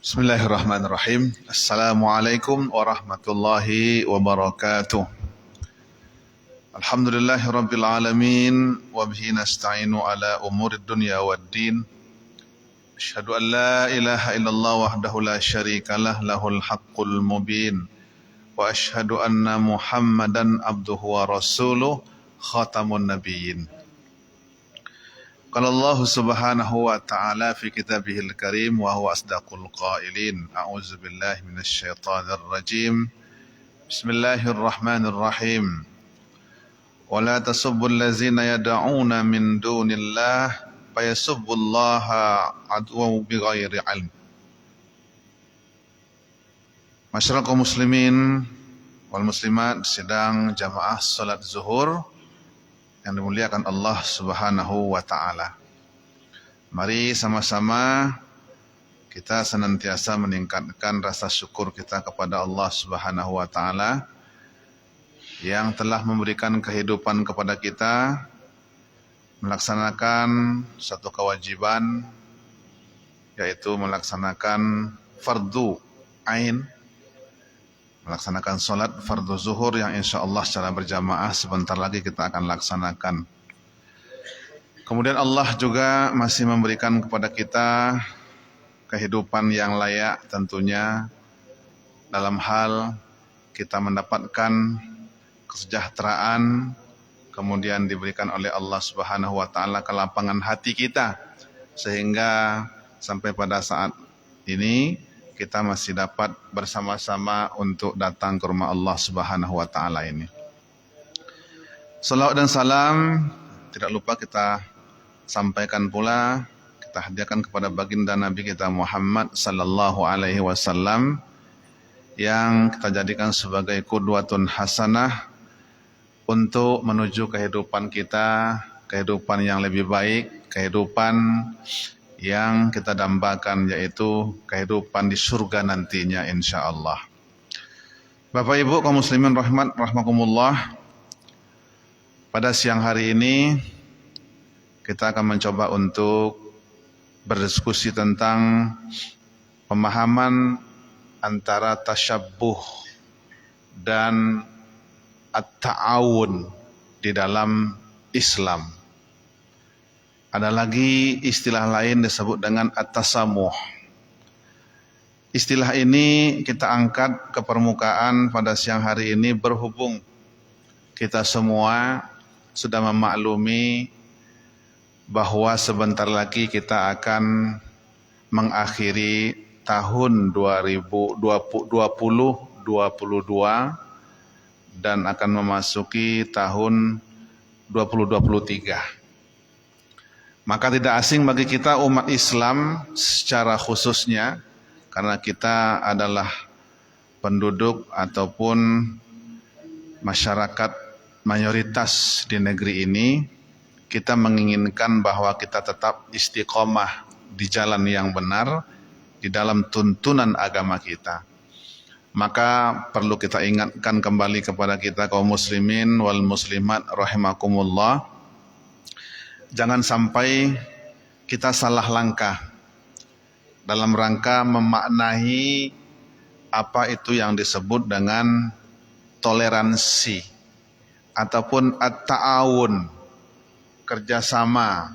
Bismillahirrahmanirrahim. Assalamualaikum warahmatullahi wabarakatuh. Alhamdulillahirabbil alamin wa bihi nasta'inu ala umurid dunya waddin. Asyhadu an la ilaha illallah wahdahu la syarikalah lahul haqqul mubin. Wa asyhadu anna Muhammadan abduhu wa rasuluh khatamun nabiyyin. Qala Allah Subhanahu wa ta'ala fi kitabihil karim wa huwa asdaqul qailin. A'udzu billahi minasy syaithanir rajim. Bismillahirrahmanirrahim. Wa la tasubbul ladzina yad'una min dunillah fayasubbullaha adwan bighairi ilm. Masyarakat muslimin wal muslimat sedang jamaah salat zuhur yang dimuliakan Allah Subhanahu wa ta'ala. Mari sama-sama kita senantiasa meningkatkan rasa syukur kita kepada Allah Subhanahu wa ta'ala yang telah memberikan kehidupan kepada kita, melaksanakan satu kewajiban, yaitu melaksanakan fardu ain, melaksanakan sholat fardu zuhur yang insya Allah secara berjamaah sebentar lagi kita akan laksanakan. Kemudian Allah juga masih memberikan kepada kita kehidupan yang layak tentunya dalam hal kita mendapatkan kesejahteraan, kemudian diberikan oleh Allah Subhanahu wa ta'ala kelapangan hati kita, sehingga sampai pada saat ini kita masih dapat bersama-sama untuk datang ke rumah Allah Subhanahu wa ta'ala ini. Salawat dan salam tidak lupa kita sampaikan pula, kita hadiahkan kepada baginda Nabi kita Muhammad sallallahu alaihi wasallam yang kita jadikan sebagai qudwatun hasanah untuk menuju kehidupan kita, kehidupan yang lebih baik, kehidupan yang kita dambakan, yaitu kehidupan di surga nantinya insyaallah. Bapak Ibu kaum muslimin rahimakumullah, pada siang hari ini kita akan mencoba untuk berdiskusi tentang pemahaman antara tasyabbuh dan at-ta'awun di dalam Islam. Ada lagi istilah lain disebut dengan at-tasamuh. Istilah ini kita angkat ke permukaan pada siang hari ini berhubung kita semua sudah memaklumi bahwa sebentar lagi kita akan mengakhiri tahun 2022 dan akan memasuki tahun 2023. Maka tidak asing bagi kita umat Islam secara khususnya, karena kita adalah penduduk ataupun masyarakat mayoritas di negeri ini, kita menginginkan bahwa kita tetap istiqomah di jalan yang benar, di dalam tuntunan agama kita. Maka perlu kita ingatkan kembali kepada kita kaum muslimin wal muslimat rahimakumullah, jangan sampai kita salah langkah dalam rangka memaknai apa itu yang disebut dengan toleransi ataupun at-ta'awun, kerjasama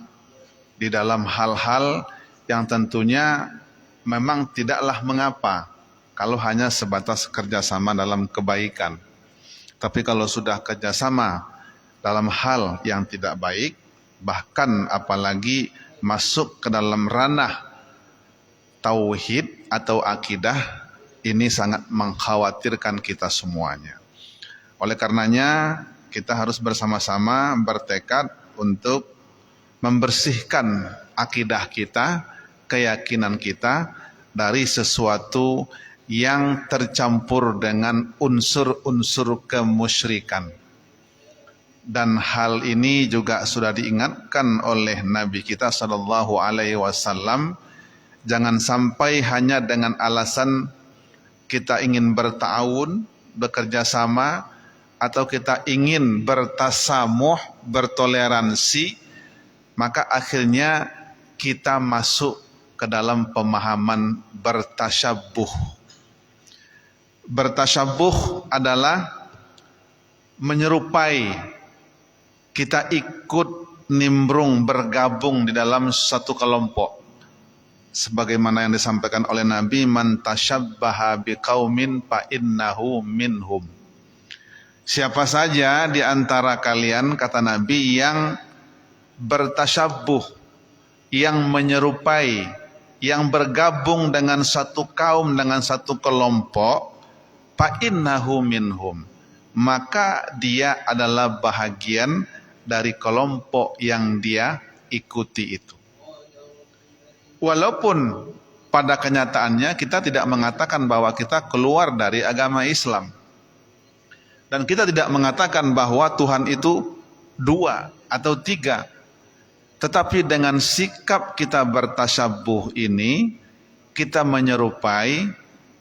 di dalam hal-hal yang tentunya memang tidaklah mengapa kalau hanya sebatas kerjasama dalam kebaikan. Tapi kalau sudah kerjasama dalam hal yang tidak baik, bahkan apalagi masuk ke dalam ranah tauhid atau akidah, ini sangat mengkhawatirkan kita semuanya. Oleh karenanya kita harus bersama-sama bertekad untuk membersihkan akidah kita, keyakinan kita dari sesuatu yang tercampur dengan unsur-unsur kemusyrikan. Dan hal ini juga sudah diingatkan oleh Nabi kita sallallahu alaihi wasallam, jangan sampai hanya dengan alasan kita ingin berta'awun, bekerja sama, atau kita ingin bertasamuh, bertoleransi, maka akhirnya kita masuk ke dalam pemahaman bertasyabuh. Bertasyabuh adalah menyerupai, kita ikut nimbrung, bergabung di dalam satu kelompok. Sebagaimana yang disampaikan oleh Nabi, man tasyabbaha biqaumin fa innahu minhum. Siapa saja di antara kalian, kata Nabi, yang bertasyabuh, yang menyerupai, yang bergabung dengan satu kaum, dengan satu kelompok, fa innahu minhum, maka dia adalah bahagian dari kelompok yang dia ikuti itu. Walaupun pada kenyataannya kita tidak mengatakan bahwa kita keluar dari agama Islam. Dan kita tidak mengatakan bahwa Tuhan itu dua atau tiga. Tetapi dengan sikap kita bertasyabuh ini, kita menyerupai,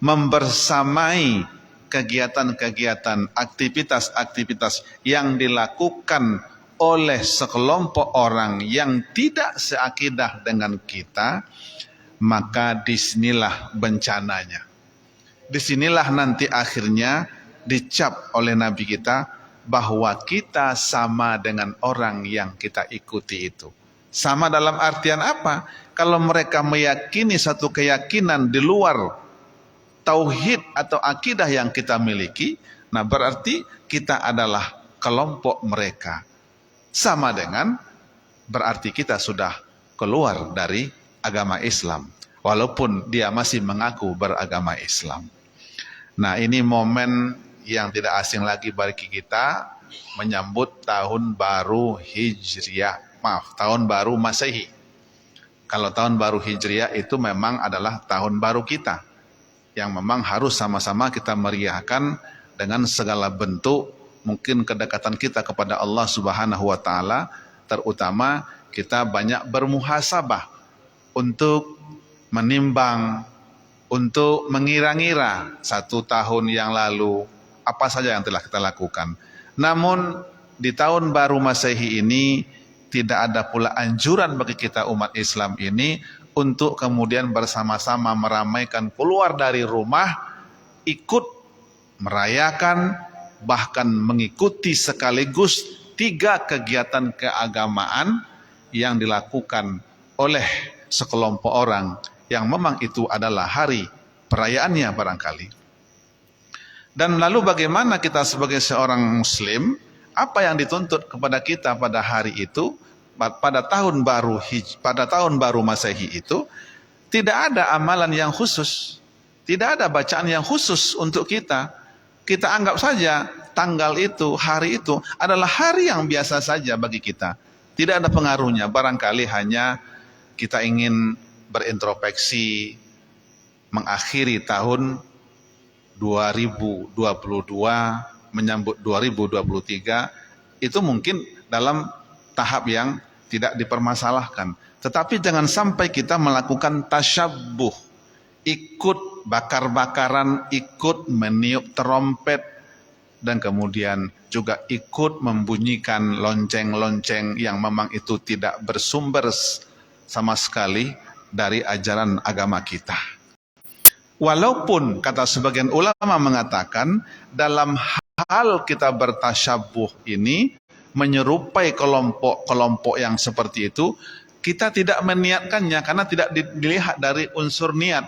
membersamai kegiatan-kegiatan, aktivitas-aktivitas yang dilakukan oleh sekelompok orang yang tidak seakidah dengan kita, maka disinilah bencananya. Disinilah nanti akhirnya dicap oleh Nabi kita bahwa kita sama dengan orang yang kita ikuti itu. Sama dalam artian apa? Kalau mereka meyakini satu keyakinan di luar tauhid atau akidah yang kita miliki, nah berarti kita adalah kelompok mereka. Sama dengan berarti kita sudah keluar dari agama Islam, walaupun dia masih mengaku beragama Islam. Nah, ini momen yang tidak asing lagi bagi kita menyambut tahun baru Hijriah, tahun baru Masehi. Kalau tahun baru Hijriah itu memang adalah tahun baru kita, yang memang harus sama-sama kita meriahkan dengan segala bentuk mungkin kedekatan kita kepada Allah Subhanahu wa taala, terutama kita banyak bermuhasabah untuk menimbang, untuk mengira-ngira satu tahun yang lalu apa saja yang telah kita lakukan. Namun di tahun baru Masehi ini tidak ada pula anjuran bagi kita umat Islam ini untuk kemudian bersama-sama meramaikan, keluar dari rumah, ikut merayakan, bahkan mengikuti sekaligus 3 kegiatan keagamaan yang dilakukan oleh sekelompok orang yang memang itu adalah hari perayaannya barangkali. Dan lalu bagaimana kita sebagai seorang muslim, apa yang dituntut kepada kita pada hari itu, pada tahun baru Masehi itu, tidak ada amalan yang khusus, tidak ada bacaan yang khusus untuk kita. Kita anggap saja tanggal itu, hari itu adalah hari yang biasa saja bagi kita. Tidak ada pengaruhnya, barangkali hanya kita ingin berintrospeksi, mengakhiri tahun 2022, menyambut 2023, itu mungkin dalam tahap yang tidak dipermasalahkan. Tetapi jangan sampai kita melakukan tasyabuh, ikut bakar-bakaran, ikut meniup trompet, dan kemudian juga ikut membunyikan lonceng-lonceng yang memang itu tidak bersumber sama sekali dari ajaran agama kita. Walaupun kata sebagian ulama mengatakan dalam hal kita bertasyabuh ini menyerupai kelompok-kelompok yang seperti itu, kita tidak meniatkannya karena tidak dilihat dari unsur niat.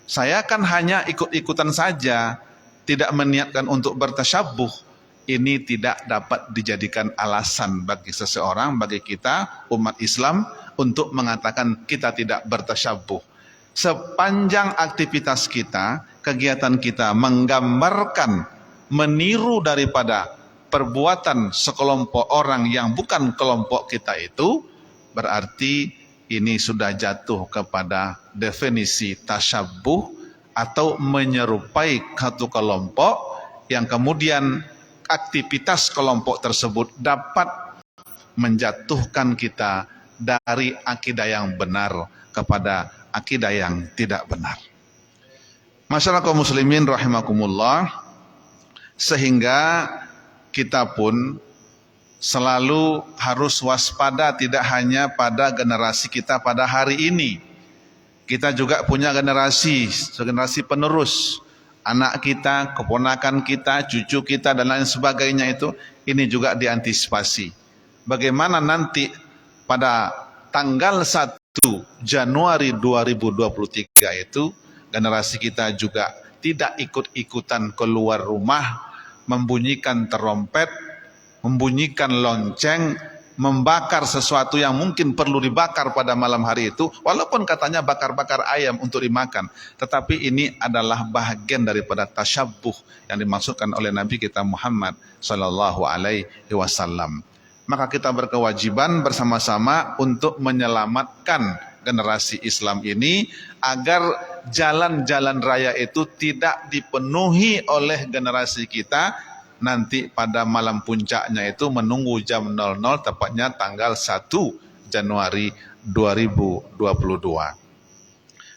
Saya kan hanya ikut-ikutan saja, tidak meniatkan untuk bertasyabuh. Ini tidak dapat dijadikan alasan bagi seseorang, bagi kita umat Islam untuk mengatakan kita tidak bertasyabuh. Sepanjang aktivitas kita, kegiatan kita menggambarkan, meniru daripada perbuatan sekelompok orang yang bukan kelompok kita itu, berarti ini sudah jatuh kepada definisi tasyabuh atau menyerupai satu kelompok yang kemudian aktivitas kelompok tersebut dapat menjatuhkan kita dari akidah yang benar kepada akidah yang tidak benar. Masyarakat muslimin rahimakumullah, sehingga kita pun selalu harus waspada tidak hanya pada generasi kita pada hari ini. Kita juga punya generasi penerus. Anak kita, keponakan kita, cucu kita dan lain sebagainya itu, ini juga diantisipasi. Bagaimana nanti pada tanggal 1 Januari 2023 itu generasi kita juga tidak ikut-ikutan keluar rumah, membunyikan terompet, membunyikan lonceng, membakar sesuatu yang mungkin perlu dibakar pada malam hari itu, walaupun katanya bakar-bakar ayam untuk dimakan, tetapi ini adalah bahagian daripada tasyabbuh yang dimaksudkan oleh Nabi kita Muhammad sallallahu alaihi wasallam. Maka kita berkewajiban bersama-sama untuk menyelamatkan generasi Islam ini agar jalan-jalan raya itu tidak dipenuhi oleh generasi kita nanti pada malam puncaknya itu menunggu jam 00 tepatnya tanggal 1 Januari 2022.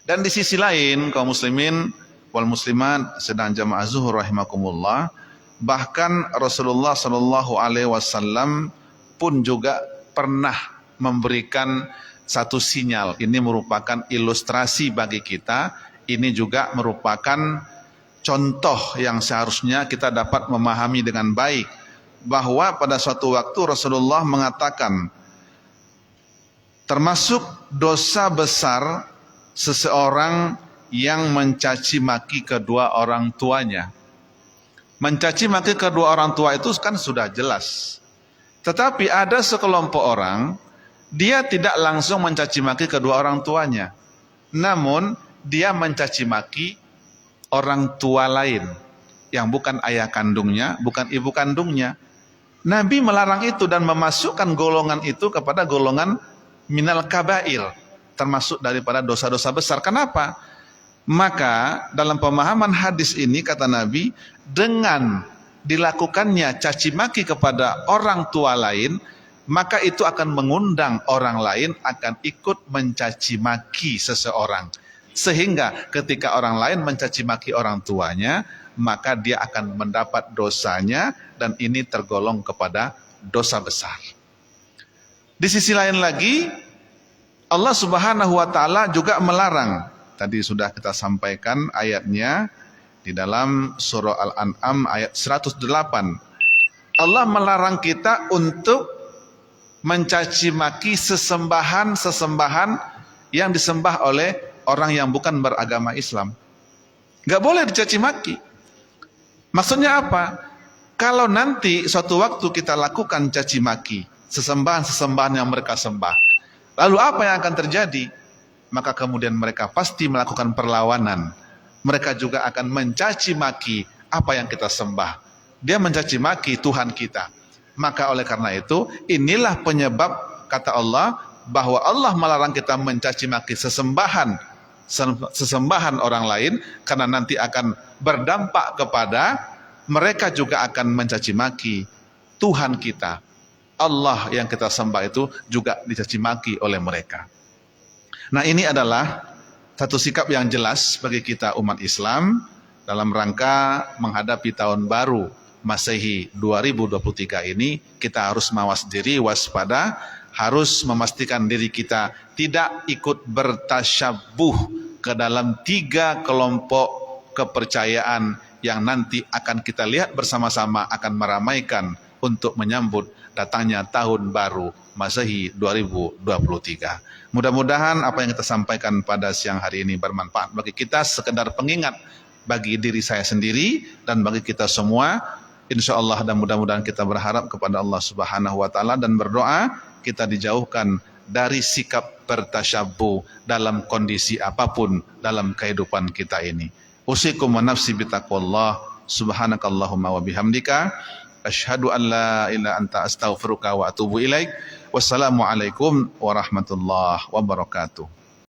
Dan di sisi lain kaum muslimin wal muslimat sedang jamaah zuhur rahimakumullah, bahkan Rasulullah sallallahu alaihi wasallam pun juga pernah memberikan satu sinyal. Ini merupakan ilustrasi bagi kita, ini juga merupakan contoh yang seharusnya kita dapat memahami dengan baik, bahwa pada suatu waktu Rasulullah mengatakan termasuk dosa besar seseorang yang mencaci maki kedua orang tuanya. Mencaci maki kedua orang tua itu kan sudah jelas. Tetapi ada sekelompok orang, dia tidak langsung mencaci maki kedua orang tuanya, namun dia mencaci maki orang tua lain yang bukan ayah kandungnya, bukan ibu kandungnya. Nabi melarang itu dan memasukkan golongan itu kepada golongan minal kabair, termasuk daripada dosa-dosa besar. Kenapa? Maka dalam pemahaman hadis ini kata Nabi, dengan dilakukannya caci maki kepada orang tua lain, maka itu akan mengundang orang lain akan ikut mencaci maki seseorang. Sehingga ketika orang lain mencaci maki orang tuanya, maka dia akan mendapat dosanya dan ini tergolong kepada dosa besar. Di sisi lain lagi, Allah Subhanahu wa taala juga melarang. Tadi sudah kita sampaikan ayatnya di dalam surah Al-An'am ayat 108. Allah melarang kita untuk mencaci maki sesembahan yang disembah oleh orang yang bukan beragama Islam. Gak boleh dicaci maki. Maksudnya apa? Kalau nanti suatu waktu kita lakukan caci maki sesembahan yang mereka sembah, lalu apa yang akan terjadi? Maka kemudian mereka pasti melakukan perlawanan. Mereka juga akan mencaci maki apa yang kita sembah. Dia mencaci maki Tuhan kita. Maka oleh karena itu, inilah penyebab kata Allah bahwa Allah melarang kita mencaci maki sesembahan orang lain, karena nanti akan berdampak kepada mereka juga akan mencaci maki Tuhan kita. Allah yang kita sembah itu juga dicaci maki oleh mereka. Nah, ini adalah satu sikap yang jelas bagi kita umat Islam dalam rangka menghadapi tahun baru Masehi 2023 ini. Kita harus mawas diri, waspada, harus memastikan diri kita tidak ikut bertasyabuh ke dalam 3 kelompok kepercayaan yang nanti akan kita lihat bersama-sama akan meramaikan untuk menyambut datangnya tahun baru Masehi 2023. Mudah-mudahan apa yang kita sampaikan pada siang hari ini bermanfaat bagi kita, sekedar pengingat bagi diri saya sendiri dan bagi kita semua. Insyaallah, dan mudah-mudahan kita berharap kepada Allah Subhanahu wa taala dan berdoa kita dijauhkan dari sikap bertasyabuh dalam kondisi apapun dalam kehidupan kita ini. Usikum wa nafsi bitaqwallah. Subhanakallahumma wa bihamdika asyhadu an la ilaha anta astaghfiruka wa atubu ilaik. Wassalamualaikum warahmatullahi wabarakatuh.